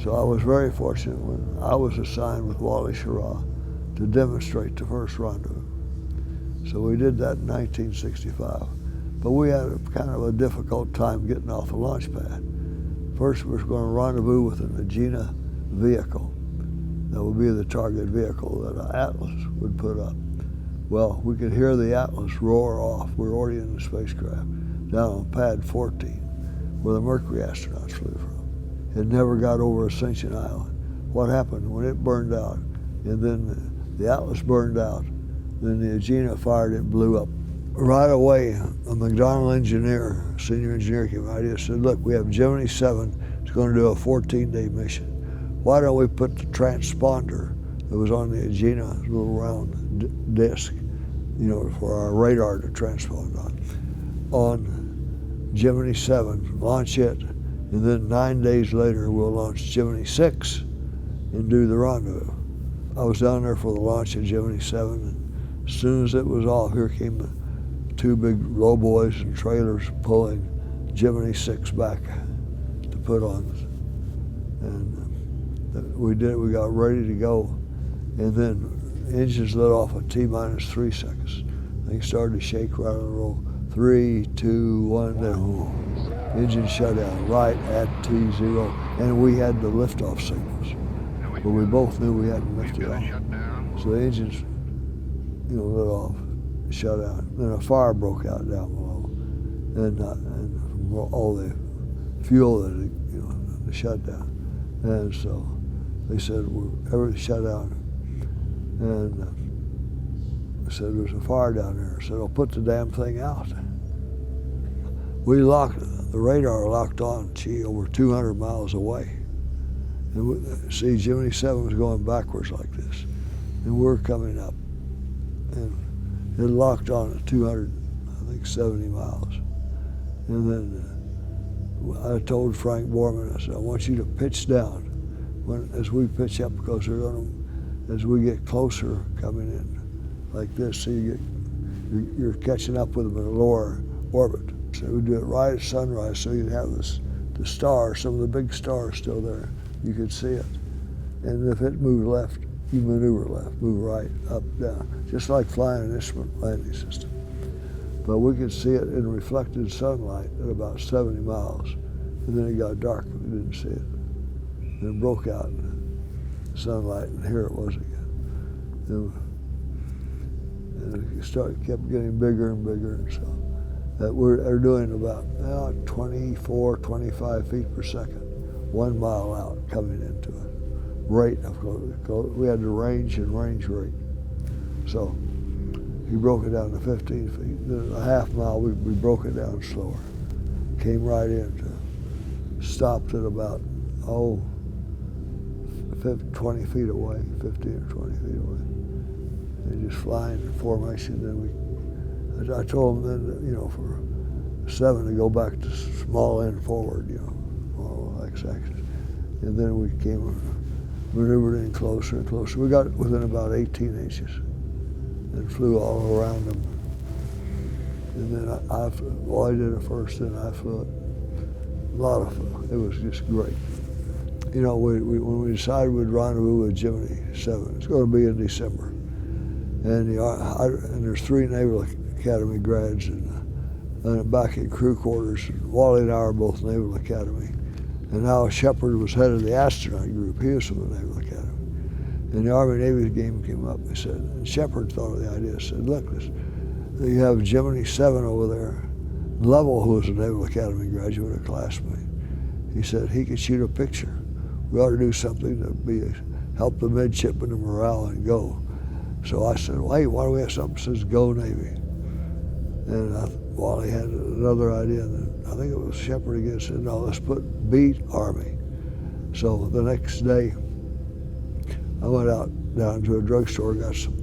So I was very fortunate when I was assigned with Wally Schirra to demonstrate the first rendezvous. So we did that in 1965. But we had kind of a difficult time getting off the launch pad. First, we were going to rendezvous with an Gemini vehicle. That would be the target vehicle that an Atlas would put up. Well, we could hear the Atlas roar off. We were already in the spacecraft down on pad 14, where the Mercury astronauts flew from. It never got over Ascension Island. What happened when it burned out, and then the Atlas burned out, then the Gemini fired, it blew up. Right away, a McDonnell engineer, senior engineer, came out here and said, look, we have Gemini 7, it's going to do a 14-day mission. Why don't we put the transponder that was on the Gemini, little round disc, for our radar to transpond on Gemini 7, launch it, and then 9 days later we'll launch Gemini 6 and do the rendezvous. I was down there for the launch of Gemini 7, and as soon as it was off, here came the two big lowboys and trailers pulling Gemini 6 back to put on. And we got ready to go, and then engines let off at T-3 seconds. Things started to shake right on the roll. 3, 2, 1, then engine shut down right at T0, and we had the liftoff signals. But we both knew we hadn't lifted off. So the engines, lit off, shut down. Then a fire broke out down below, and from all the fuel that it shut down. And so they said, everything shut down. And I said, there's a fire down there. I said, I'll put the damn thing out. The radar locked on, over 200 miles away. And Gemini 7 was going backwards like this. And we're coming up. And it locked on at 270 miles. And then I told Frank Borman, I said, I want you to pitch down as we pitch up, because as we get closer coming in like this, so you're catching up with them in a lower orbit. So we do it right at sunrise, so you'd have the stars, some of the big stars still there. You could see it. And if it moved left, you maneuver left, move right, up, down, just like flying an instrument landing system. But we could see it in reflected sunlight at about 70 miles. And then it got dark, and we didn't see it. And it broke out in the sunlight, and here it was again. And it kept getting bigger and bigger, and so that we're doing about 24, 25 feet per second, 1 mile out coming into it. Rate of we had the range and range rate. So he broke it down to 15 feet. Then a half mile, we broke it down slower. Came right in, stopped at about 20 feet away, 15 or 20 feet away. And just flying in formation. Then I told him then that, for 7 to go back to small end forward, all x-axis. And then we maneuvered in closer and closer. We got within about 18 inches and flew all around them. And then Wally did it first, and I flew it. A lot of fun. It was just great. When we decided we'd rendezvous with Gemini 7, it's going to be in December. And there's 3 Naval Academy grads and back in crew quarters. And Wally and I are both Naval Academy. And Al Shepard was head of the astronaut group. He was from the Naval Academy. And the Army-Navy game came up, and Shepard thought of the idea, said, look, you have Gemini 7 over there. Lovell, who was a Naval Academy graduate, a classmate, he said he could shoot a picture. We ought to do something to help the midshipmen and morale and go. So I said, well, hey, why don't we have something that says Go Navy? And Wally had another idea, and I think it was Shepard again, said, no, let's put Beat Army. So the next day, I went out down to a drugstore, got some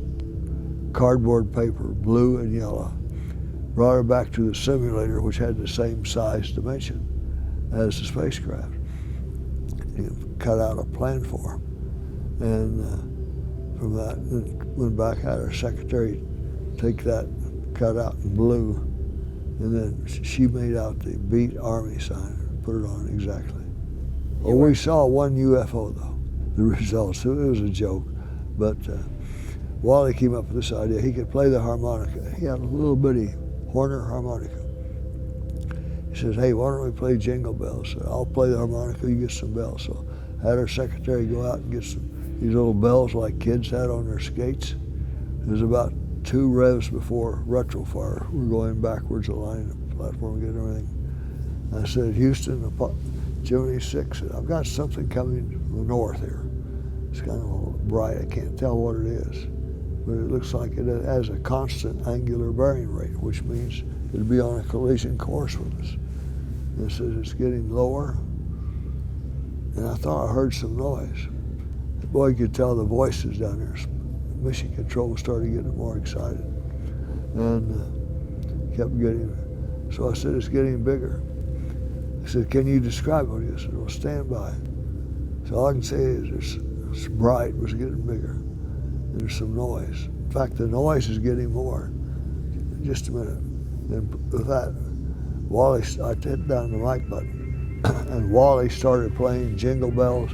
cardboard paper, blue and yellow, brought it back to the simulator, which had the same size dimension as the spacecraft. And cut out a plan for him. And from that, went back, had our secretary take that cut out in blue, and then she made out the Beat Army sign and put it on exactly. Oh, we saw one UFO though, the results. It was a joke. But Wally came up with this idea. He could play the harmonica. He had a little bitty Horner harmonica. He says, hey, why don't we play Jingle Bells? So I'll play the harmonica, you get some bells. So I had our secretary go out and get these little bells like kids had on their skates. It was about 2 revs before retrofire. We're going backwards along the platform, getting everything. I said, Houston, Gemini 6, I've got something coming from the north here. It's kind of bright, I can't tell what it is. But it looks like it has a constant angular bearing rate, which means it'll be on a collision course with us. And it says it's getting lower. And I thought I heard some noise. The boy could tell the voices down there. Mission Control started getting more excited. And kept getting, so I said, it's getting bigger. I said, can you describe it? He said, well, stand by. So all I can say is it's bright, it was getting bigger. And there's some noise. In fact, the noise is getting more. Just a minute. Then with that, Wally, I hit down the mic button, and Wally started playing Jingle Bells